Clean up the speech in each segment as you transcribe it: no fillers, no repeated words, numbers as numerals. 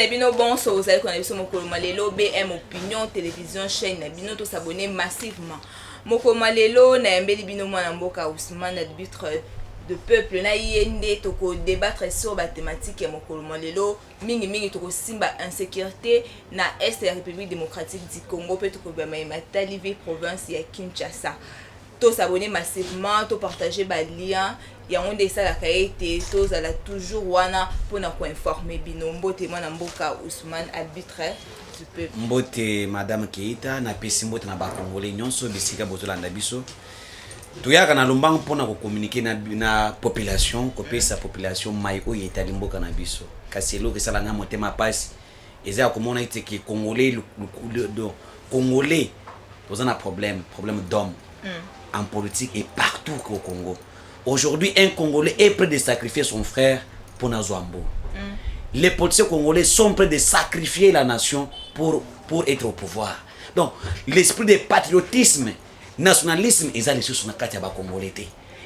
Bino bon so vous allez connaître mokolo malelo BM opinion télévision chaîne bino to s'abonner massivement. Mokolo malelo na yembeli bino mwana mboka Ousmane arbitre de peuple na yende to ko débattre sur la thématique mokolo malelo mingi to ko simba insécurité na est de la République démocratique du Congo peut to ko ba matalivi province ya Kinshasa. To s'abonner massivement, to partager ba lien. Il y a un dessin la été, tous à la toujours wana pour nous informer bino mbote mwana mboka Ousmane arbitre du peuple. Mbote madame Keita na pesi mbote na ba congolais nyonso bisika bozolanda biso. Tuyaka na lombango pona ko communiquer na population, ko pesa population mai oyo etali mboka na biso. Kasi lo ke sala nga motema pasi. Eza komona ite ki congolais le congolais pose un problème d'homme en politique et partout au Congo. Aujourd'hui, un Congolais est prêt de sacrifier son frère pour Nazouambo. Les politiciens congolais sont prêts de sacrifier la nation pour être au pouvoir. Donc, l'esprit de patriotisme, nationalisme, ils ont les choses sur la carte congolais.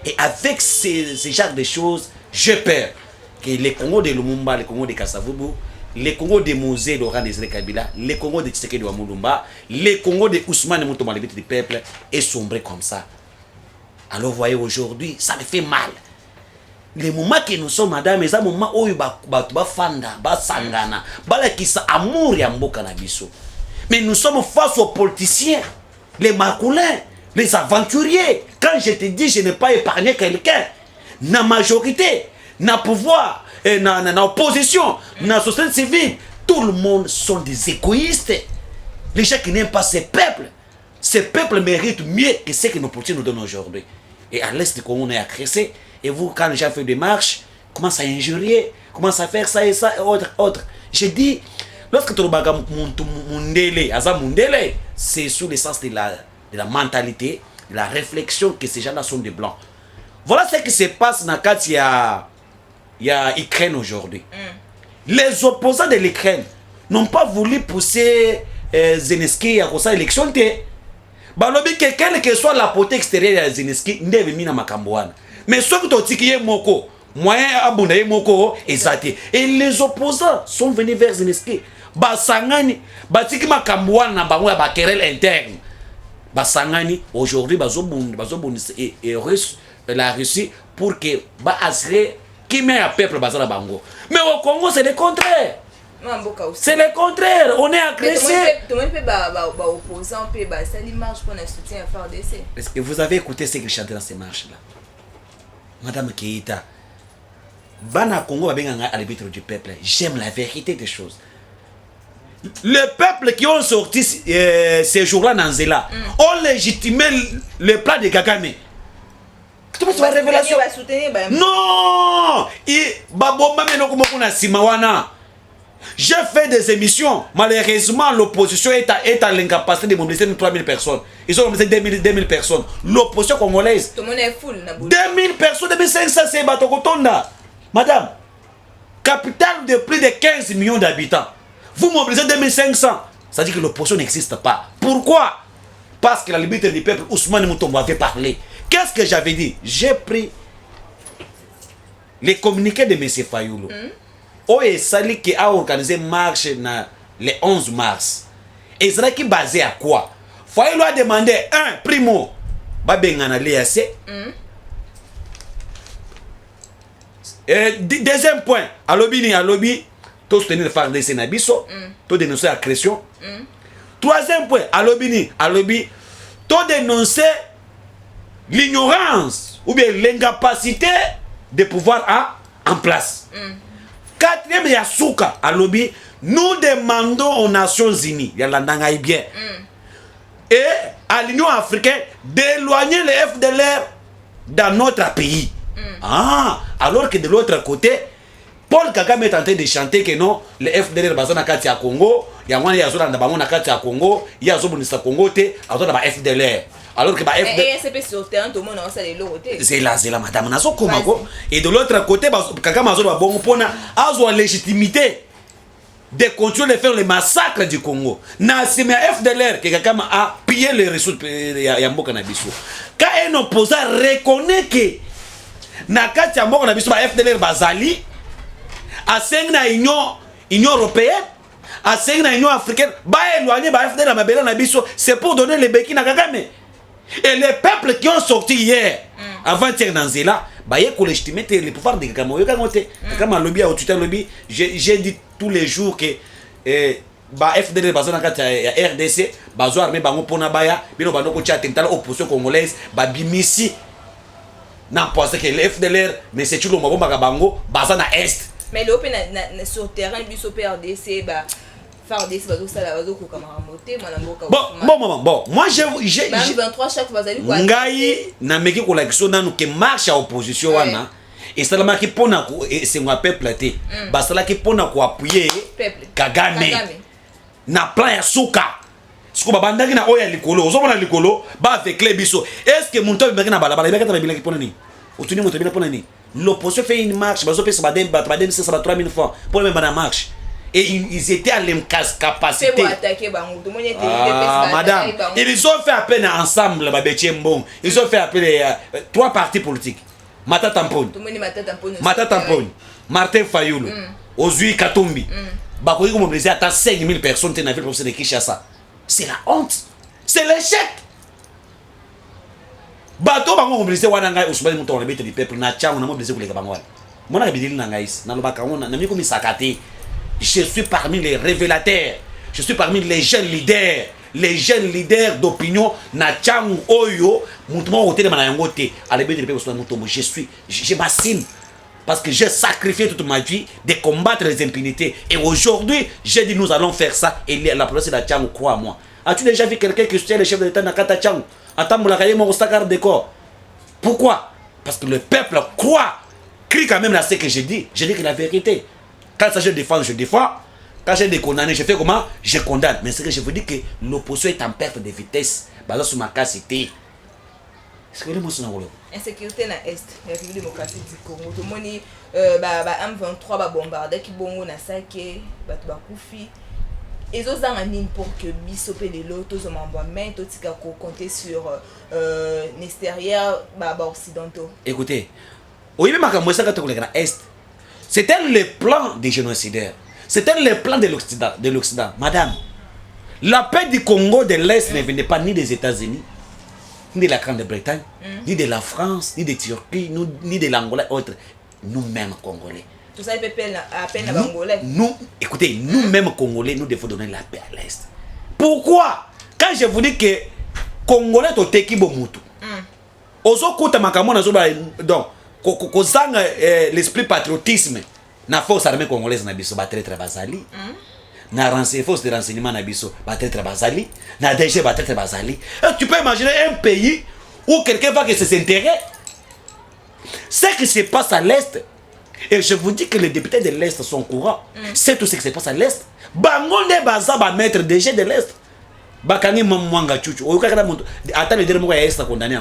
Et avec ce genre de choses, j'ai peur que les Congos de Lumumba, les Congos de Kasavubu, les Congos de Mosé, Laurent Désiré Kabila, les Congos de Tshisekedi de Wamulumba, les Congos de Ousmane Moutouma, le du peuple, est sombré comme ça. Alors vous voyez aujourd'hui, ça me fait mal. Les moments que nous sommes, madame, c'est un moment où il va fanda, va sangana, va qui ça amour ya mboka na biso. Mais nous sommes face aux politiciens, les macoulins, les aventuriers. Quand je te dis, je n'ai pas épargné quelqu'un, na majorité, na pouvoir, na opposition, na société civile, tout le monde sont des égoïstes. Les gens qui n'aiment pas ces peuples méritent mieux que ce que nos politiciens nous donnent aujourd'hui. Et à l'est du Congo, on est agressé. Et vous, quand les gens font des marches, commencent à injurier, commencent à faire ça et ça et autre. Je dis, lorsque tu regardes Mundele, c'est sous le sens de la mentalité, de la réflexion que ces gens-là sont des blancs. Voilà ce qui se passe dans le cas il y a Ukraine aujourd'hui. Les opposants de l'Ukraine n'ont pas voulu pousser Zelensky à cause de l'élection. Balobi que quelle que soit la portée extérieure de Zelensky, ndebe mina makamboana. Mais ceux qui ont tiqué moko, moyen abonné moko, exacté. Et les opposants sont venus vers Zelensky. Basangani, batiki makamboana na bango ya bakerel interne. Basangani aujourd'hui bazobund et la Russie pour que ba assurer qui met un peuple bazala bango. Mais au Congo c'est le contraire. C'est le contraire, on est agressé. Tout le monde peut opposant, peut ça l'image pour un soutien à FARDC. Est-ce que vous avez écouté ce qu'ils chantaient dans ces marches-là? Madame Keita, Bana Congo va bien à l'arbitre du peuple. J'aime la vérité des choses. Le peuple qui ont sorti ces jours-là dans Zéla ont légitimé le plan de Kagame. Tu vois la révélation? Non! J'ai fait des émissions. Malheureusement, l'opposition est à l'incapacité de mobiliser 3000 personnes. Ils ont mobilisé 2000 personnes. L'opposition congolaise. Tout le monde est full. 2000 personnes, 2500, c'est Batokotonda. Madame, capitale de plus de 15 millions d'habitants. Vous mobilisez 2500. Ça dit que l'opposition n'existe pas. Pourquoi? Parce que la liberté du peuple, Ousmane Moutombo avait parlé. Qu'est-ce que j'avais dit? J'ai pris les communiqués de M. Fayoulou. Oye Sali qui a organisé marche le 11 mars. Et ça qui basé à quoi? Fayoulou a demandé primo, babengana l'EAC. Deuxième point, à lobby, tout soutenir le FARDC Nabiso, tout dénoncer l'agression. Troisième point, à lobby, tout dénoncer l'ignorance ou bien l'incapacité de pouvoir en place. Quatrième, il y a Souka à lobby. Nous demandons aux Nations Unies, il y a l'Andangaï bien, et à l'Union africaine d'éloigner les FDLR dans notre pays. Alors que de l'autre côté, Paul Kagame est en train de chanter que non, les FDLR basés dans le Congo, il y a un Yazoo dans le Congo, il y a un Congo, il y a un FDLR. Alors que c'est là, madame. Et de l'autre côté, Kagame a la légitimité de continuer de faire le massacre du Congo. C'est FDLR que Kagame a pillé les ressources de Yambo Kanabiso. Quand un opposant reconnaît que Nakati Yambo Kanabiso FDLR Bazali, a 5 union Union européenne, à l'Union africaine, éloigner FDL à Mabela Nabiso, c'est pour donner les béquilles à Kagame. Et les peuples qui ont sorti hier, avant-hier dans Zéla, il faut légitimer le pouvoir de Kagame. Kagame lobby à Otsuta lobby, j'ai dit tous les jours que FDL bazan na RDC, bazo armé bango pona baya, bino banoko tia tentala opposition congolaise, bimisi. Non, parce que le FDLR, mais c'est tout le monde bango, bazan na est. Mais le sur terrain, biso PRDC, FARDC, bon, moi j'ai 23 chaque fois ngai na meki ko la kiso nanu ke marche à opposition wana et ça la ki pona ko c'est un peuple té basala ki pona ko appuyer Kagame na plan ya suka siko babandaki na oya likolo ozomona likolo ba avec les biso est-ce que mon tobe na balabala ibeka ta bilaki pona ni otuni mon tobe na pona ni l'opposition fait une marche bazo pesa badem 3000 francs pour même na marche. Et ils étaient à l'incapacité. Madame, ils ont fait appel ensemble, ils ont fait appel 3 partis politiques. Mata Tampone, Martin Fayoulou, Ozui Katumbi. Bakoui ont mobilisé à 5000 personnes dans la ville de Kinshasa. C'est la honte. C'est l'échec. Bato bango mobilisé wananga Ousmane Mouton le bête du peuple na tcha on a mobilisé pour les gabangwa. Mona bidili na ngais na lobaka on na mi komi sakate. Je suis parmi les révélateurs. Je suis parmi les jeunes leaders. Les jeunes leaders d'opinion. Na tchang oyo. Moutouman ote de manayangote. Alébé de Ousmane Mouton. Je m'assine. Parce que j'ai sacrifié toute ma vie de combattre les impunités. Et aujourd'hui, j'ai dit nous allons faire ça. Et la police de la tchang croit à moi. As-tu déjà vu quelqu'un qui soutient le chef de l'État Nakata Tchang? Pourquoi? Parce que le peuple croit. Crie quand même à ce que j'ai dit. J'ai dit que la vérité. Quand ça je défends, je défends. Quand j'ai des condamnés, je fais comment? Je condamne. Mais ce que je veux dire que l'opposition est en perte de vitesse. Basé sur ma capacité. Est-ce que le mot c'est insécurité na est, la République démocratique du Congo. Tout le monde M23 ba bombarder qui bongo na sake, ba to ba kufi. Et aux années pour que biso pe les lotos au mais tout tika ko compter sur l'extérieur ba occidentaux. Écoutez, oui mais makambo ça ka to na est. C'était le plan des génocidaires. C'était le plan de l'Occident. Madame, la paix du Congo de l'Est ne venait pas ni des États-Unis, ni de la Grande-Bretagne, ni de la France, ni de Turquie, ni de l'Angola, autres. Nous-mêmes Congolais. Tout ça, il peut à peine à Angolais. Écoutez, nous-mêmes Congolais, nous devons donner la paix à l'Est. Pourquoi? Quand je vous dis que Congolais, tu es qui bomutu. Ozo kuta makamona zoba donc kozanga l'esprit patriotisme na force armée congolaise na biso ba très bazali. Na force de renseignement na biso ba très bazali, na DG ba très bazali. Tu peux imaginer un pays où quelqu'un va que ses intérêts. Ce qui se passe à l'Est, et je vous dis que les députés de l'Est sont courants. C'est tout ce qui se passe à l'Est. Bangonde baza ba maître DG de l'Est. Bakangi mwanga chuchu. Attends le dernier mot est condamné.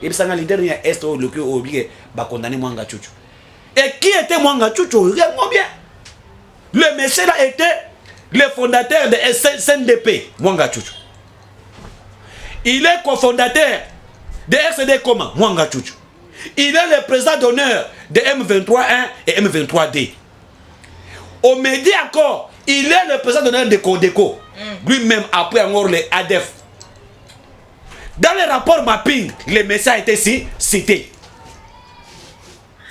Et puis ça a leader est est le que obligé ba condamner Mwanga Chuchu. Et qui était Mwanga Chuchu? Regarde-moi bien. Le monsieur là était le fondateur de SNDP, Mwanga Chuchu. Il est cofondateur de RCD comment? Mwanga Chuchu. Il est le président d'honneur de M23-1 et M23-D. Au Medi encore, il est le président d'honneur de Codeco. Lui-même après encore les ADF. Dans le rapport mapping, le message a été cité.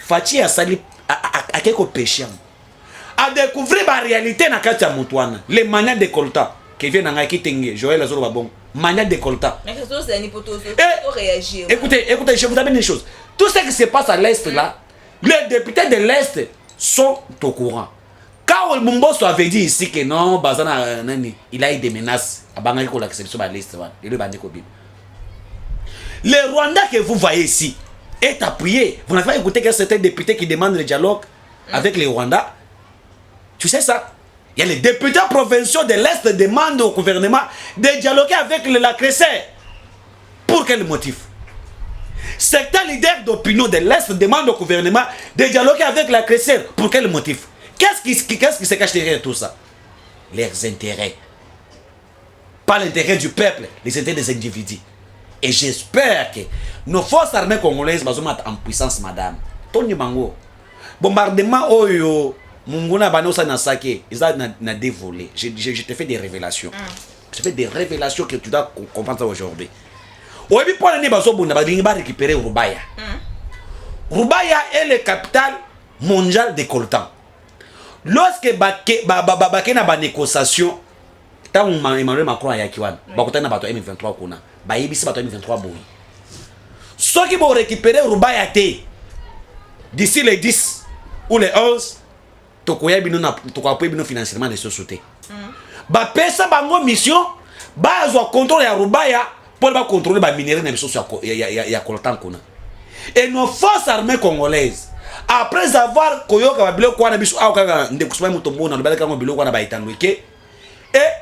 Fati a sali à quelques péchés. A découvrir la réalité dans Katia Moutouane. Les manières de Colta qui viennent en Akitenge, Joël Azoro Babon. Manières de Colta. Mais c'est une hypothèse. Réagir. Écoutez, je vous amène une chose. Tout ce qui se passe à l'Est là, les députés de l'Est sont au courant. Quand le Mumboso avait dit ici que non, Bazana, il a eu des menaces à Bangaiko l'acception à l'Est. Il est bandé. Le Rwanda que vous voyez ici est appuyé. Vous n'avez pas écouté que certains députés qui demandent le dialogue avec les Rwandais. Tu sais ça? Il y a les députés provinciaux de l'Est qui demandent au gouvernement de dialoguer avec l'agresseur. Pour quel motif? Certains leaders d'opinion de l'Est demandent au gouvernement de dialoguer avec l'agresseur. Pour quel motif? Qu'est-ce qui se cache derrière tout ça? Leurs intérêts. Pas l'intérêt du peuple, les intérêts des individus. Et j'espère que nos forces armées congolaises vont mettre en puissance, madame. Tony Mango. Bombardement oyo Munguna bano ça na saké, ils ont na dévolé. Je te fais des révélations. Je te fais des révélations que tu dois comprendre aujourd'hui. Oyebi pour l'année baso bunda ba récupérer Rubaya. Rubaya est le capital mondial des coltans. Lorsque bake na ba négociation, tant Emmanuel Macron ya kiwan, ba kotana bato M23 kuna, ba yebisi bato M23 boyi. Ceux qui vont récupérer Rubaya té d'ici les 10 ou les 11, tokoya bino na tokoya bino financièrement des sociétés. Ba pesa bango mission, ba zo contrôle ya Rubaya pour ba contrôler ba minerais na biso ya coltan kuna. Et nos forces armées congolaises, après avoir koyoka ba biloko na biso akaka ndekusuma mutombo na lobala kango biloko na ba itanweke et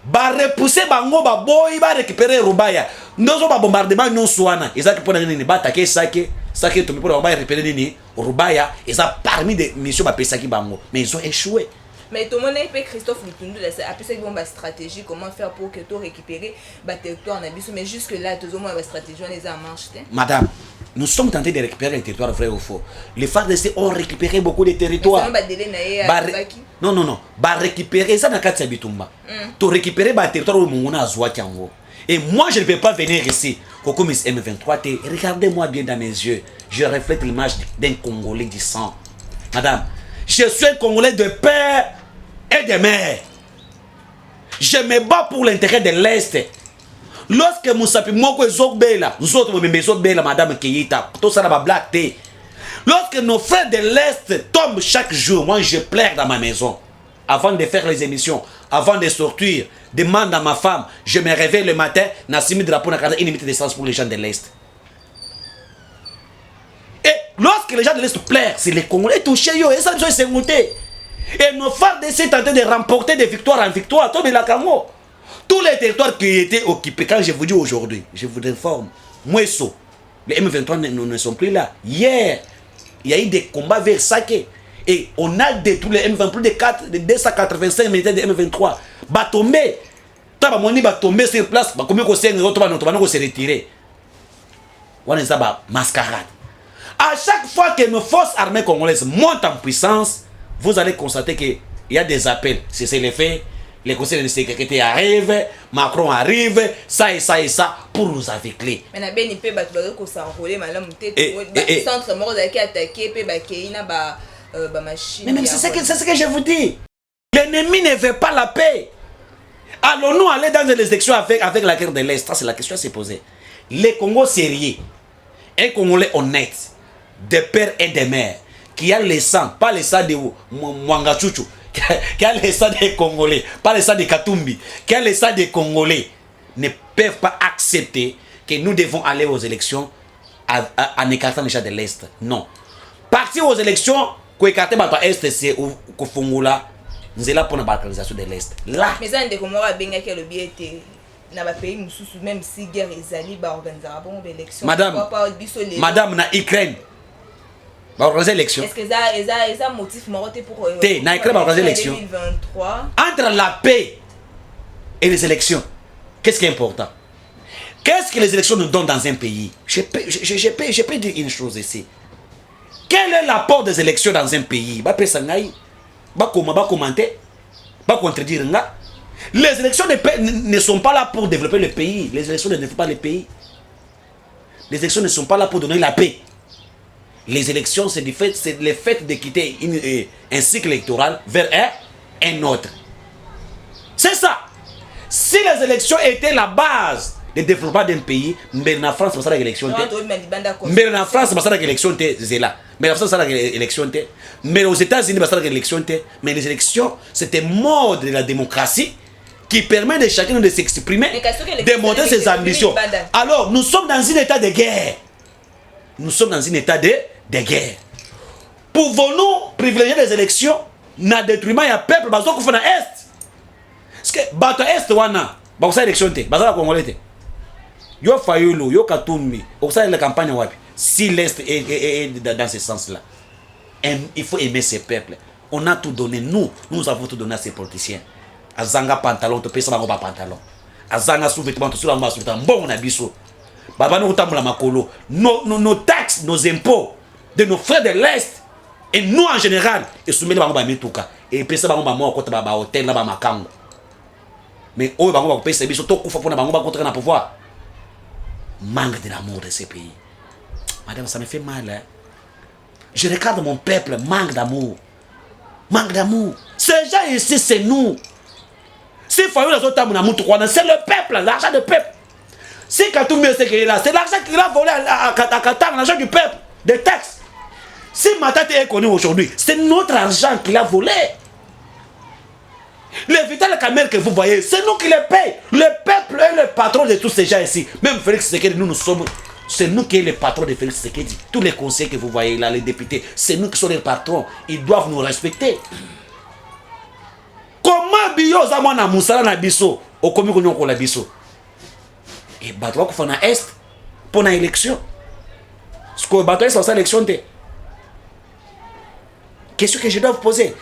ba repousser bango ba boy ba récupérer Rubaya. Ndozo ba bombardement non soana, ezaki pona nini ba attaquer sake to pour ba récupérer nini Rubaya, eza parmi des missions ba pesaki bango, mais ils ont échoué. Mais tout le monde a Christophe Lutundu après ça une stratégie comment faire pour que tu récupérer le territoire en Abysso, mais jusque là tout le monde a une stratégie on les a marché. Madame, nous sommes tentés de récupérer les territoires vrai ou faux. Les FARDC ont récupéré beaucoup de territoires. Non, bah récupérer ça dans quatre bitumba. Tu récupérer le territoire où mon a Zouakiango. Et moi je ne vais pas venir ici. Comme M23, regardez-moi bien dans mes yeux. Je reflète l'image d'un Congolais du sang. Madame, je suis un Congolais de père et de mère. Je me bats pour l'intérêt de l'Est. Lorsque Moussapi Moko Zokbela, nous autres Zokbela, Madame Keita, tout ça va blatter. Lorsque nos frères de l'Est tombent chaque jour, moi je pleure dans ma maison. Avant de faire les émissions, avant de sortir, demande à ma femme, je me réveille le matin, Nassimi Drapeau n'a une limite d'essence pour les gens de l'Est. Et lorsque les gens de l'Est pleurent, c'est les Congolais touchés, et ça ils sont montés. Et nos frères d'essayer tentés de remporter de victoire en victoire, tout la Camo. Tous les territoires qui étaient occupés, quand je vous dis aujourd'hui, je vous informe, Mouesso, les M23 ne sont plus là. Hier, il y a eu des combats vers Saké. Et on a détruit les M23, plus de 285 militaires de M23. Batomé, Tabamoni va tomber sur place, Bakomé ko se retirer. On est là, mascarade. À chaque fois que nos forces armées congolaises montent en puissance, vous allez constater qu'il y a des appels. C'est les faits. Les conseils de sécurité arrivent, Macron arrive, ça et ça et ça, pour nous aveugler. Mais il y a des centres morts qui attaqué, mais c'est ce que je vous dis. L'ennemi ne veut pas la paix. Allons-nous aller dans des élections avec la guerre de l'Est? Ça, c'est la question à se poser. Les Congos sérieux, un Congolais honnête, de père et de mère, qui a le sang, pas le sang de Mwangachuchu, qui a le sang des Congolais, pas le sang de Katumbi, qui a le sang des Congolais, ne peuvent pas accepter que nous devons aller aux élections en écartant les gens de l'Est. Non. Partir aux élections, pour écarter l'Est, c'est au Fongula, nous sommes là pour la balkanisation de l'Est. Là. Mais ça, on a bien que le biais était dans le pays, même si guerre est allée, organiser une élection. Madame, na Ukraine. Organiser l'élection. Est-ce que ça motif pour organiser l'élection 2023 entre la paix et les élections? Qu'est-ce qui est important? Qu'est-ce que les élections nous donnent dans un pays? Je peux dire une chose ici. Quel est l'apport des élections dans un pays? Commenter, contredire. Les élections ne sont pas là pour développer le pays. Les élections ne développent pas le pays. Les élections ne sont pas là pour donner la paix. Les élections, c'est le fait de quitter un cycle électoral vers un autre. C'est ça. Si les élections étaient la base de développement d'un pays, mais en France, c'est ça l'élection. Mais en France, c'est ça l'élection. Mais en France, c'est ça l'élection. Mais aux États-Unis, c'est ça l'élection. Mais les élections, c'est un mode de la démocratie qui permet de chacun de s'exprimer, de montrer ses ambitions. Alors, nous sommes dans un état de guerre. Nous sommes dans un état de guerre. Pouvons-nous privilégier les élections dans le détriment du peuple qui est dans l'Est? Parce que bato Est, wana, ça élection, la Congolais. Yo Fayulu, yo Katumbi, ça la campagne wapi. Si l'Est est dans ce sens-là, il faut aimer ces peuples. On a tout donné, nous avons tout donné à ces politiciens. Azanga pantalon, tu pèses pas pantalon. Azanga sous-vêtements, tu sous-vêtements, bon on a biso. Baba nous tambola makolo. Nos taxes, nos impôts de nos frères de l'Est Et nous en général, et soumis bango ba mituka et pesa bango ba mo ko ba hôtel là ba makango. Mais oh bango ba pesa biso to kufa pona bango ba contre na pouvoir. Manque de l'amour de ces pays. Madame, ça me fait mal. Hein? Je regarde mon peuple, manque d'amour. Manque d'amour. Ces gens ici, c'est nous. Si c'est le peuple, l'argent du peuple. Si Katoumé c'est qu'il est là, c'est l'argent qu'il a volé à Qatar, l'argent du peuple, des taxes. Si Matate est connu aujourd'hui, c'est notre argent qu'il a volé. Les Vital Kamel que vous voyez, c'est nous qui les payons. Le peuple est le patron de tous ces gens ici. Même Félix Tshisekedi, nous sommes. C'est nous qui sommes les patrons de Félix Tshisekedi. Tous les conseillers que vous voyez là, les députés, c'est nous qui sommes les patrons. Ils doivent nous respecter. Comment Bio Zamana Moussala na biso, au commis qu'on la biso. Et Batoua qu'on fait na Est pour une élection. Ce que Batoua est sur élection. Question que je dois vous poser.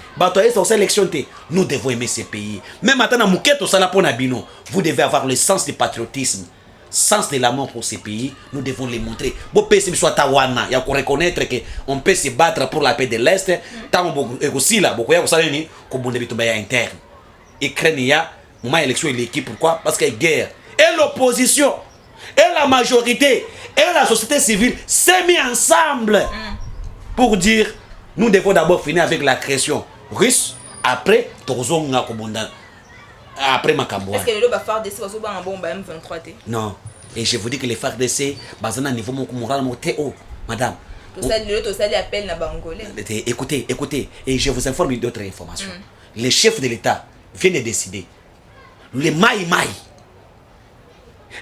Nous devons aimer ces pays. Même maintenant, vous devez avoir le sens du patriotisme, sens de l'amour pour ces pays. Nous devons les montrer. Il faut reconnaître qu'on peut se battre pour la paix de l'Est. Interne. Ukraine, moment élection et l'équipe. Pourquoi? Parce qu'il y a guerre. Et l'opposition, et la majorité, et la société civile s'est mis ensemble pour dire. Nous devons d'abord finir avec la création russe, après Tozonga Kobonda, après Makamboa. Est-ce que les FARDC sont un bon M23? Non. Et je vous dis que les FARDC, basent un niveau moral très haut, madame. Tout ça, appelle na Bangolais. Écoutez, et je vous informe d'autres informations. Les chefs de l'État viennent de décider. Les Maï,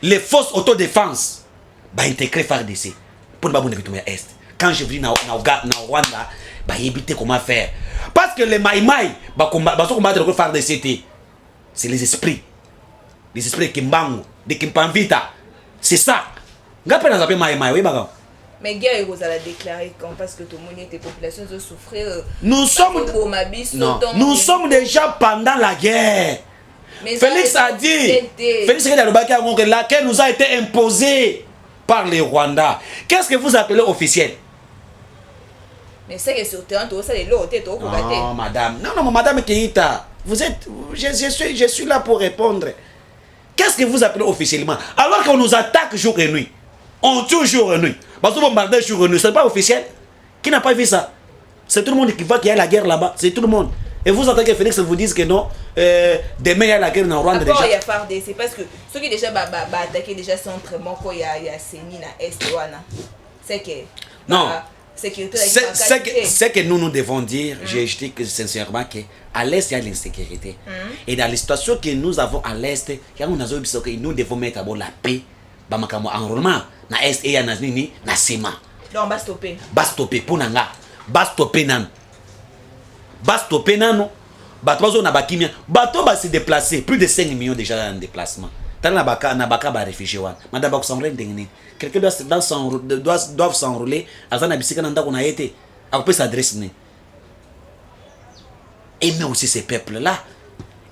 les forces autodéfense, va intégrer FARDC pour ne pas Est. Quand je vis dans Rwanda, bah éviter comment faire. Parce que les maïmaï, bah combattre le FARDC, c'est les esprits qui mbangent, de Kimpanvita. C'est ça. Ngapé n'a pas maïmaï, oui baga. Mais guerre vous allez déclarer quand parce que tout le monde était population de souffrir. Nous sommes déjà pendant la guerre. Mais Félix a dit, Félix que laquelle nous a été imposée par les Rwandais. Qu'est-ce que vous appelez officiel? Mais c'est que sur terrain, tout ça, les lots, t'es au non, madame. Non, madame Keïta. Vous êtes. Je suis là pour répondre. Qu'est-ce que vous appelez officiellement? Alors qu'on nous attaque jour et nuit. On tue jour et nuit. Parce qu'on bombarde jour et nuit. C'est pas officiel? Qui n'a pas vu ça? C'est tout le monde qui voit qu'il y a la guerre là-bas. C'est tout le monde. Et vous entendez que Félix vous dise que non, demain il y a la guerre dans Rwanda déjà. Il y a FARDC, c'est parce que ceux qui déjà attaqué déjà centrement quand il y a Séni na Est. C'est que. Non. C'est que nous devons dire, je dis que sincèrement qu'à l'Est, il y a l'insécurité. Et dans les situations que nous avons à l'Est, nous devons mettre d'abord la paix. Enrôlement, na Est et na Nini, na Sema. Donc, bas stopper. Bas stopper, pour nanga. Bas stopper nan. Bas stopper nan. Bato na bakimia. Bato va se déplacer. Plus de 5 millions déjà en déplacement. Dans la baka ba réfugié wan. Madame bako s'enrouler ndengene. Quelqu'un doivent s'enrouler. Azana bisika nanda qu'on a été. A peut s'adresser. Aimer aussi ces peuples là.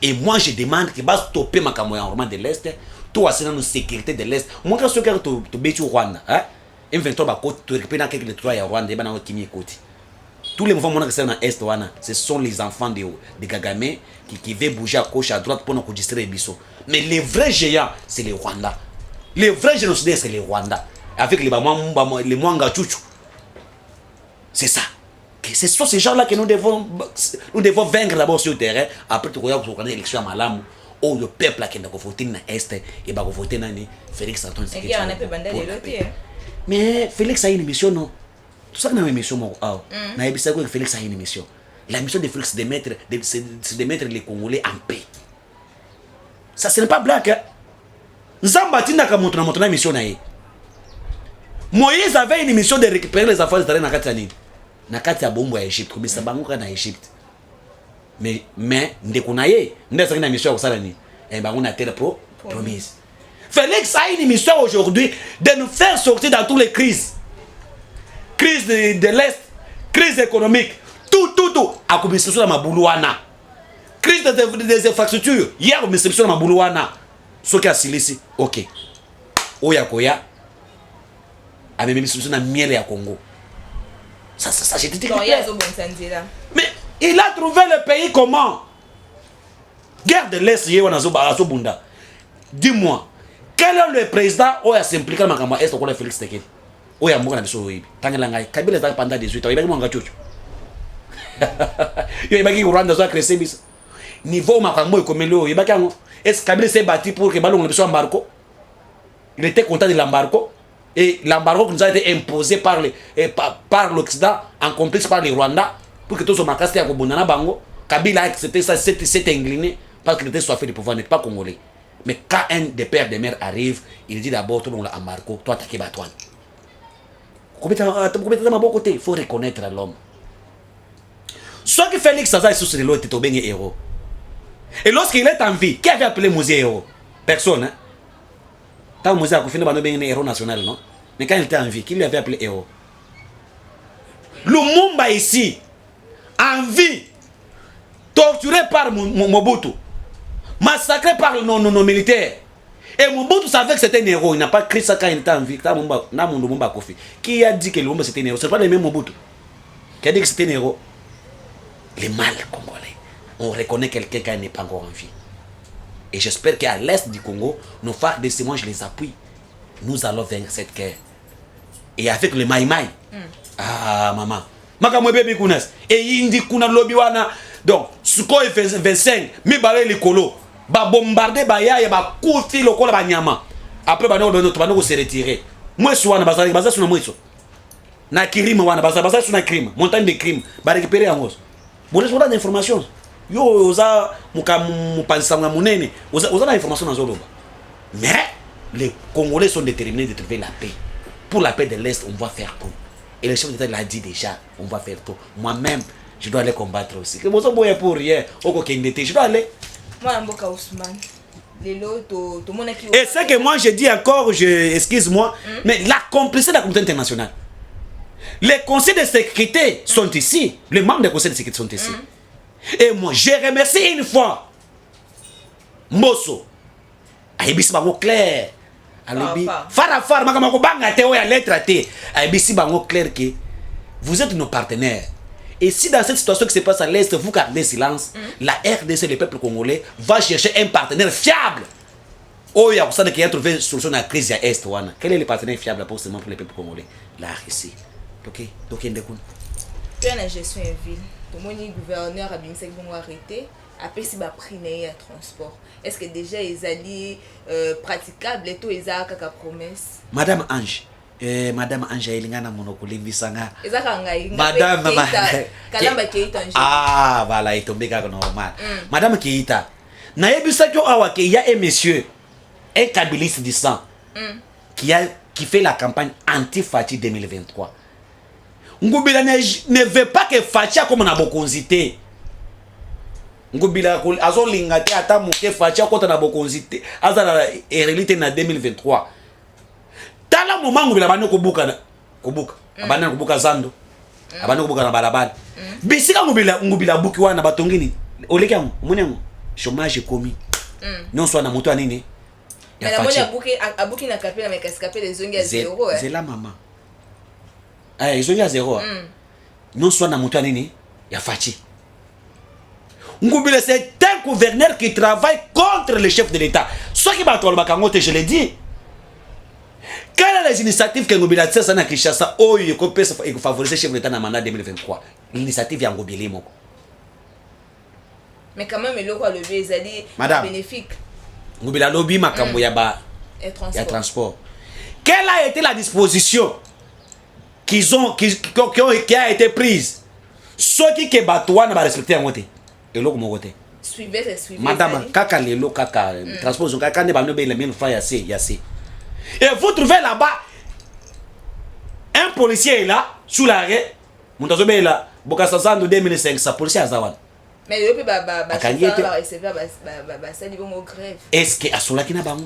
Et moi je demande que bas stopper ma camoya en de l'Est. Tout assurant nos sécurité de l'Est. Moi quand ce que tu bétu Rwanda, hein? M23 ba côté tu récupères quelques trois ya Rwanda et ba na kimi côté. Tous les mouvements qui sont dans l'Est, ce sont les enfants de Kagame qui veulent bouger à gauche, à droite pour nous distraire les bisous. Mais les vrais géants, c'est les Rwandais. Les vrais génocidaires, c'est les Rwandais. Avec les Mwanga Chouchou. C'est ça. Ce sont ces gens-là que nous devons vaincre d'abord sur le terrain. Après, tu regardes pour l'élection à Malam, où le peuple qui a voté dans l'Est et qui a voté dans Félix Antoine Tshisekedi. Mais Félix a une mission, non? Tout ça, c'est une mission. Félix a une mission. La mission de Félix, c'est de mettre les Congolais en paix. Ça, ce n'est pas blague. Hein? Zambatina a montré une mission. Moïse avait une mission de récupérer les enfants d'Israël dans Katani. Dans Katia Bombo à Égypte, comme ça, Bangoka dans Égypte. Mais, Ndekonaye, nous avons une mission à Salani. Et on a terre promise. Félix a une mission aujourd'hui de nous faire sortir dans toutes les crises. Crise de l'Est, crise économique, tout. A commencé sur la Maboulouana. Crise des infrastructures. Hier, on a commencé sur la Maboulouana. Ce qui a ici, ok. Oya Koya, a même mis sur la miel à Congo. Ça, j'ai dit. Mais il a trouvé le pays comment? Guerre de l'Est, dis-moi, quel est le président qui a s'impliqué dans le Est au Félix Tshisekedi? Où est-ce qu'il y a Tangelangai, Kabila est pendant 18 ans, il y a un gars. Il y a un Rwanda qui a créé bis. Niveau Makambo et Komelo, il y a un est-ce que Kabila s'est battu pour que Ballon soit embargo? Il était content de l'embargo. Et l'embargo nous a été imposé par l'Occident, en complice par les Rwandais, pour que tous les marqués soient à Bango. Kabila a accepté ça, s'est incliné parce qu'il était soifé de pouvoir, n'est pas congolais. Mais quand un des pères des mères arrive, il dit d'abord tout le monde l'embargo, toi attaquer Batouane. Il faut reconnaître l'homme. Soit que Félix Saza est sous l'eau était un héros. Et lorsqu'il est en vie, qui avait appelé Mouzé héros? Personne. Hein? Quand Mouzé a fini, il est un héros national, non? Mais quand il était en vie, qui lui avait appelé héros? Lumumba ici, en vie, torturé par Mobutu, massacré par nos militaires. Et Mobutu savait que c'était un héros. Il n'a pas créé ça quand il était en vie. Qui a dit que Lumumba c'était un héros? Ce n'est pas le même Mobutu qui a dit que c'était un héros. Les mal congolais. On reconnaît quelqu'un qui n'est pas encore en vie. Et j'espère qu'à l'est du Congo, nos frères de moi, je les appuie. Nous allons vaincre cette guerre. Et avec le Maïmaï. Ah, maman. Makamwe bébé Kounas. Et indi kuna lobiwana. Donc, Suko 25, mi balé les colos. Ba bombarder ba ya ba koufi le kola ba nyama. Après ba no se retirer. Moi soana baza suna moi so. Na crime wana baza suna crime, montagne de crime, ba récupérer en hausse. Bon les voilà d'informations. Yo oza mukansanga munene, oza l'information dans zoloba. Mais les Congolais sont déterminés de trouver la paix. Pour la paix de l'Est, on va faire tout. Et le chef d'État l'a dit déjà, on va faire tout. Moi-même, je dois aller combattre aussi. Que vous avez pour rien, je dois aller. Moi, Mboka Ousmane. Et c'est que moi je dis encore, excuse-moi, mais la complicité de la communauté internationale. Les conseils de sécurité sont ici. Les membres des conseils de sécurité sont ici. Et moi, je remercie une fois Mosso. Aïbisi bango clair. Alobi. Farafar, makamako banga te oya lettre te. Aïbisi bango clair que vous êtes nos partenaires. Et si dans cette situation qui se passe à l'Est, vous gardez silence, la RDC, le peuple congolais, va chercher un partenaire fiable. Oh, il y a qui a trouvé une solution à la crise à l'Est. Quel est le partenaire fiable pour le peuple congolais? La RDC. Ok, donc il y a puis la gestion en ville. Pour moi, le gouverneur a bien dit qu'ils vont arrêter. Après, si va prix à transport. Est-ce que déjà ils allaient praticables et tout ils ont qu'à promesse? Madame Ange. Madame Ange Elingana monokoli bisanga. Madame ah voilà, il tombé normal. Madame Keita. Na yebisa ko awa ke ya un monsieur un kabiliste du sang qui fait la campagne anti-Fati 2023. Ngubila ne veut pas que Fati comme na bokonzité. Ngubila azolinga te ata muke Fati kota na bokonzité azala réalité na 2023. Tala moment ngubila bana kubuka abana kubuka zando abana kubuka na balabala bisika ngubila buki wana batongini oleka munengo chômage commis non soit na moto anini ya Fati abuki na kapela mais kaskape les zongi à 0 c'est la maman ils zongi à 0 non soit na moto anini ya Fati ngubila c'est un gouverneur qui travaille contre le chef de l'État soit qui va tolba kangote je l'ai dit. Quelles sont les initiatives que nous avons faites à Kinshasa pour favoriser le chef de l'État dans le mandat 2023? L'initiative est en Gobieli. Mais quand même, le roi levé, ils allaient bénéfique. Nous avons lobby makambo ya transport. Quelle a été la disposition qui a été prise? Ceux qui batouan va respecter en côté. Et l'autre mon côté. Suivez. Madame, kaka lelo kaka transport kaka ne ba no be le même fois yassé. Et vous trouvez là-bas un policier est là, sous l'arrêt. Mon tazo est là. Bokasa en 2500 policier à Zawan. Mais le peut recevoir grève. Est-ce que Asola qui n'a pas?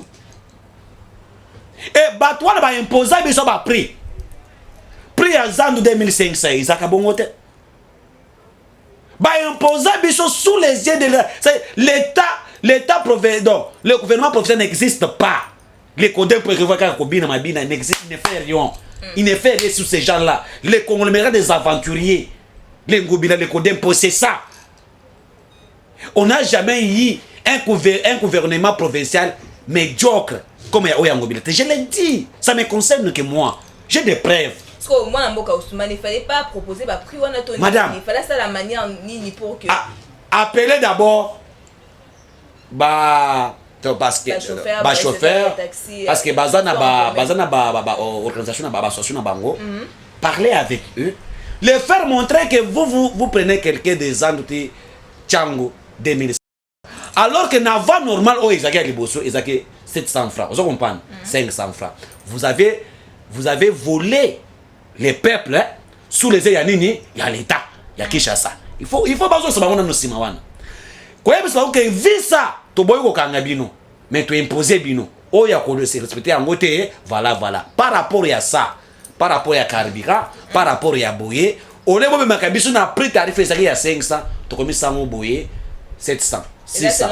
Et Batouane va imposer un prix. Prix à Zan 2500. Ils ont bongote. Va imposer sous les yeux de l'État. L'État provisoire. Le gouvernement provisoire n'existe pas. Les Codem prévoient qu'à Kobina Mabina n'existe, il ne fait rien. Il ne fait rien sur ces gens-là. Les conglomérats des aventuriers, les Ngobila, les Codem, c'est ça. On n'a jamais eu un gouvernement provincial médiocre comme Oya Ngobila. Je l'ai dit, ça ne me concerne que moi. J'ai des preuves. Parce que moi, il ne fallait pas proposer bah, prix Madame, il fallait ça la manière ni pour que. Appelez d'abord parce que chauffeur parce que organisation association bango parler avec eux, les faire montrer que vous prenez quelqu'un des ans de Tchango 2000 alors que Nava normal au Ezaki Liboso Ezaki 700 francs, vous comprenez, 500 francs. Vous avez volé les peuples hein, sous les Yanini, il y a l'État, il y a Kinshasa. Il faut pas que ça nous simawana. Quoi que visa to boy ko kanga bino, mais tu imposer bino. Oh ya ko se respecter en côté, voilà. Par rapport à ça, par rapport à carburant, par rapport à boyer, on est même makabiso na prix tarif ça il y a 500, to comme ça mon boyer 700. 600.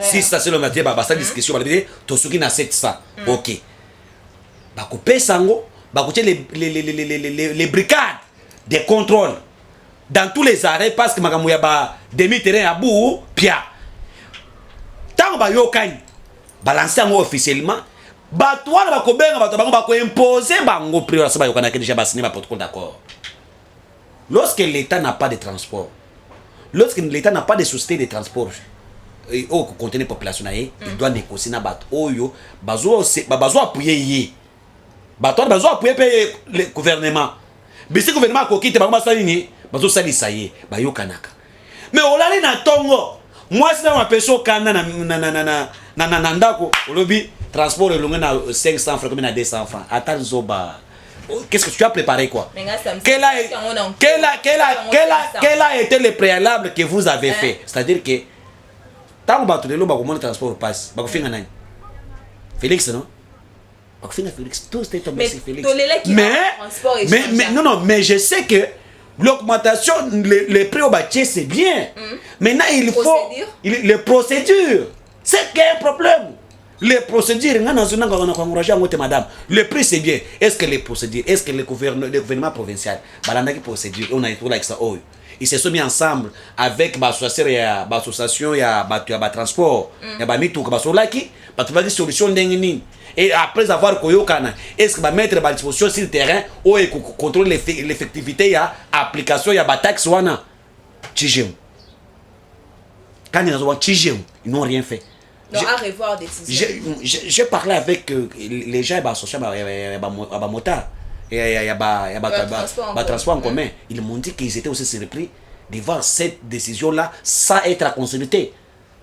Si ça c'est le métier bah ça discussion bah to soki na 700. OK. Ba ko pesango, ba ko les brigades de contrôle dans tous les arrêts parce que makamou ya ba demi-terrain à bout pia. Tant ba yokani balancer en officiellement ba toi ba ko benga ba ko imposer bango prix la ba yokana que déjà ba signer ba protocole d'accord. Lorsque l'État n'a pas de transport, lorsque l'État n'a pas de société de transport au contenir population il doit négocier na bat oyo bazo appuyer yi. Bato bazo appuyer le gouvernement. Bisi gouvernement ko kite bango sali ni bazo sali saye ba yokanaka. Mais olali na tongo moi si na peso kana na ndako olobi transport elonga na 500 francs comme na 200 francs. Attends zoba. Qu'est-ce que tu as préparé quoi? Quel a été le préalable que vous avez fait? C'est-à-dire que tant que bato lelo ba ko transport passe ba ko finga nani? Félix non? Félix, tout est tombé sur Félix. Mais non, mais je sais que l'augmentation, les prix au bâtiment, c'est bien. Maintenant, il faut les procédures. C'est qu'il y a un problème. Les procédures, madame. Le prix, c'est bien. Est-ce que les procédures, est-ce que le gouvernement provincial, procédure, on a été là avec ça, ils se sont mis ensemble avec l'association, il y a transport, il y a une solution d'ingénierie. Et après avoir koyokana, est-ce que va mettre à disposition sur le terrain ou contrôler l'effectivité, il y a application, il y a taxe wana Tchigem. Quand ils ont Tchigem, ils n'ont rien fait. Donc à revoir des décisions. J'ai parlé avec les gens associés à motard et à transport en commun. Ils m'ont dit qu'ils étaient aussi surpris de voir cette décision-là sans être à consulter.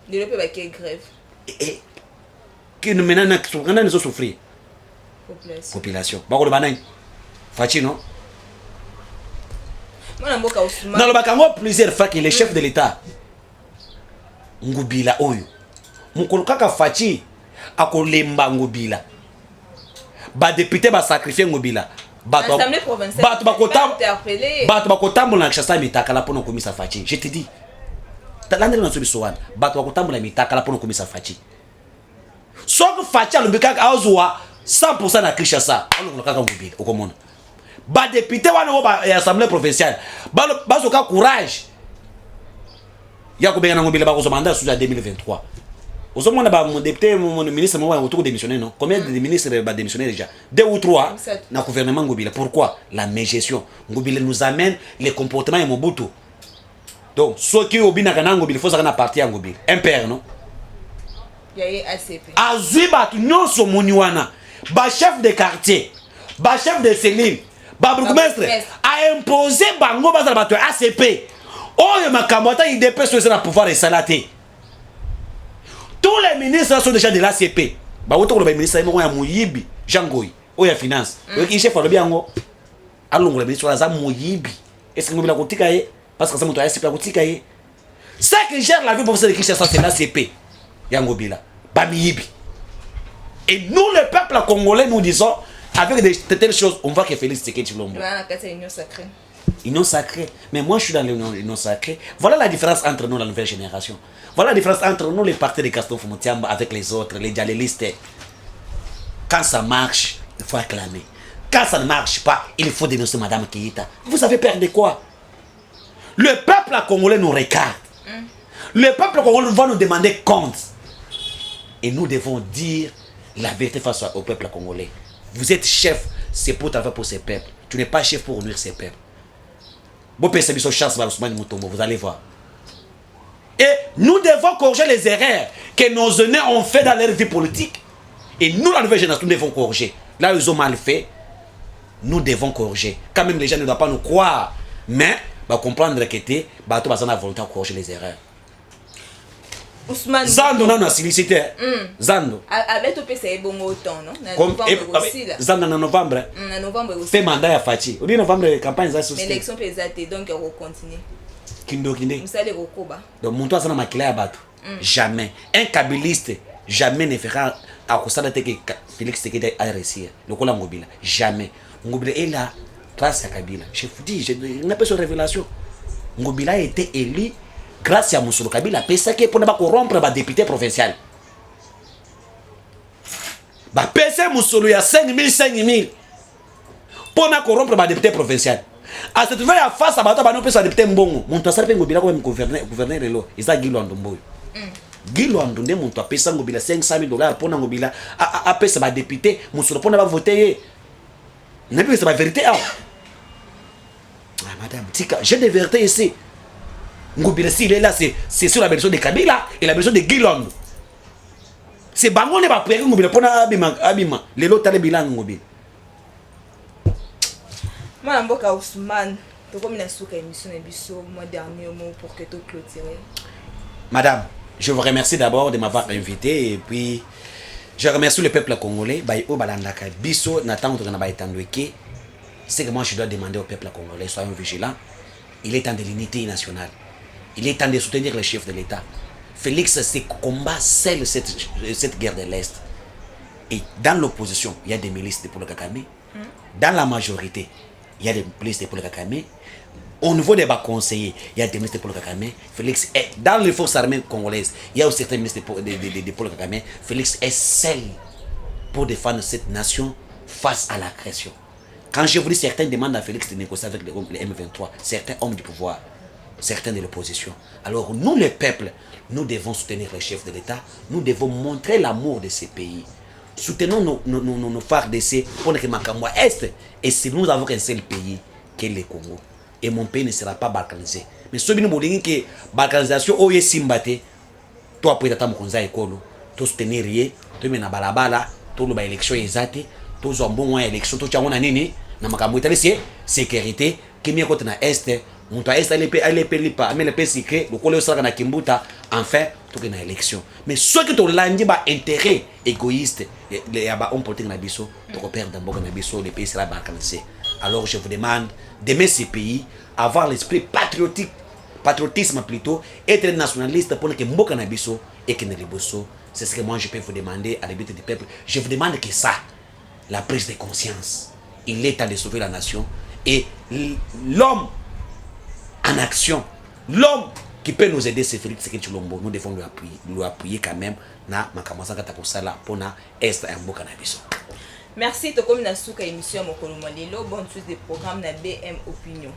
De le peuple qui grève. Et que nous menons à nous souffrir. Population. Bako le banane. Fachi non? Dans le bakango plusieurs fois que les chefs de l'État Ngobila oyo. Mukolo kaka Fachi akolemba Ngobila. Ba député ba sacrifier Ngobila. Bato bakotambola na Kinshasa mitakala pona komisa Fachi. Je te dis. Talandela na sobisowana. Bato bakotambola mitakala pona komisa Fachi. Soit Fachi alobeka azwa 100% na Kinshasa. Alongo kaka Ngobila okomona. Ba député wana ba assemblée provinciale. Ba zoka courage. Ya ko benga na Ngobila ba ko mandat sous 2023. Aux hommes, on a député, mon ministre, moi, autour démissionné, non? Combien de ministres va démissionner déjà? 2 ou 3 dans le gouvernement Ngobila. Pourquoi? La mégestion. Ngobila nous amène les comportements et Mobutu. Donc, ceux qui ont bien Ngobila, il faut savoir partir à Ngobila. Un père, non? Il y a ACP. Azuiba, non, sur Mouniwana. Ba chef de quartier, ba chef de cellule, ba bourgmestre a imposé Bango Bazar Bato ACP. Oh, il m'a camboté, il dépêche sur le pouvoir et salaté. Tous les ministres sont déjà de l'ACP. Bah, autant que le ministre, il y a Mouyibi, Jangoy, ou il y a finance. Il chef de bien. Alors, le ministre, il y a Mouyibi. Est-ce que nous avons dit parce que ça m'a dit ACP. C'est que gère la vie pour faire Kinshasa, c'est l'ACP. Yangobila. Bamiyibi. Et nous, le peuple congolais, nous disons, avec de telles choses, on voit que Félix Tshisekedi Tshilombo. C'est l'union sacrée. Union sacrée. Mais moi, je suis dans l'union sacrée. Voilà la différence entre nous, la nouvelle génération. Voilà la différence entre nous, les partis de Gaston Fumutiamba, avec les autres, les dialélistes. Quand ça marche, il faut acclamer. Quand ça ne marche pas, il faut dénoncer Madame Keïta. Vous avez peur de quoi? Le peuple congolais nous regarde. Le peuple congolais va nous demander compte. Et nous devons dire la vérité face au peuple congolais. Vous êtes chef, c'est pour travailler pour ces peuples. Tu n'es pas chef pour nourrir ces peuples. Vous allez voir. Et nous devons corriger les erreurs que nos aînés ont fait dans leur vie politique. Et nous, la nouvelle génération, nous devons corriger. Là où ils ont mal fait, nous devons corriger. Quand même, les gens ne doivent pas nous croire. Mais, comprendre que tu as la volonté de corriger les erreurs. Ousmane Zando non sollicité. Zando. Avec tout c'est bon autant non? Zando en novembre. En novembre aussi. Fait mandat à Fati. Au novembre campagne ça mais l'élection pesate donc on continue. Kindo. Vous allez rekoba. Donc mon toi ça na makila ya bato. Jamais un kabiliste jamais ne fera à cause de que Félix Tshisekedi a réussi. Le cola mobile jamais. Ngobila est là grâce à Kabila. Je vous dis, je n'ai pas sur révélation. Ngobila a été élu grâce à Moussolo Kabila, PSK pour ne pas corrompre les députés provinciaux. PSK Moussolo, il y a 5 000. Pour ne pas corrompre les députés provinciaux. À cette fois, il y a face à Bato, il y a député Mbongo. Mon toit, ça fait Ngobila comme gouverneur de l'eau. Il y a Guy Luandumbo. Guy Luandumbo, mon toit, PSK Ngobila $500 000 pour Ngobila. À PSK, les députés, Moussolo, pour ne pas voter. N'est pas la vérité. Madame, j'ai des vérités ici. Ngobila, s'il est là, c'est sur la version de Kabila et la version de Guilon. C'est Bango n'est pas prêt Ngobila pour Abima. Les lots t'as les bilans Ngobila. Moi, Mboka Ousmane, tu comme une souka émission Bisso, moi dernier mot pour que tu clôtures. Madame, je vous remercie d'abord de m'avoir invité et puis je remercie le peuple congolais. Baïo Balandaka Bisso, Nathan Tandweke. C'est que moi je dois demander au peuple congolais, soyons vigilants. Il est temps de l'unité nationale. Il est temps de soutenir le chef de l'État. Félix combat seul cette guerre de l'Est. Et dans l'opposition, il y a des milices de Paul Kagame. Dans la majorité, il y a des milices de Paul Kagame. Au niveau des bas conseillers, il y a des milices de Paul Kagame. Félix est dans les forces armées congolaises. Il y a aussi certains milices de Paul Kagame. Félix est seul pour défendre cette nation face à l'agression. Quand je vous dis certains demandent à Félix de négocier avec les M23, certains hommes du pouvoir, certains de l'opposition. Alors nous, les peuples, nous devons soutenir le chef de l'État. Nous devons montrer l'amour de ces pays. Soutenons nos FARDC pour que Makamwa Est. Et si nous avons qu'un seul pays, qui est le Congo. Et mon pays ne sera pas balkanisé. Mais si nous voulons que la balkanisation est simbate, toi, pour être à école, tu soutenir rien, tu mets na balabala, tu as l'élection exacte, tu as un bon élection, tu as un nini, na Makamwa Est, sécurité, qui est côté na Est. On doit installer les pas, mais le pays secret, le collège sera na Kimbuta, enfin, tout est dans l'élection. Mais ceux qui ont intérêt égoïste, les hommes politiques na biso, tu repères dans beaucoup na biso, le pays sera balkanisé. Alors je vous demande d'aimer ces pays, avoir l'esprit patriotique, patriotisme plutôt, être nationaliste pour que Mboka na biso et que Neliboso. C'est ce que moi je peux vous demander à l'habitude du peuple. Je vous demande que ça, la prise de conscience, il est temps de sauver la nation et l'homme en action, l'homme qui peut nous aider, c'est Félix Tshisekedi Tshilombo. Nous devons lui appuyer quand même na makamasa kata kosala pona est un Mboka na biso. Merci to comme na souka émission mokolo malelo, bonne suite des programmes na BM Opinion.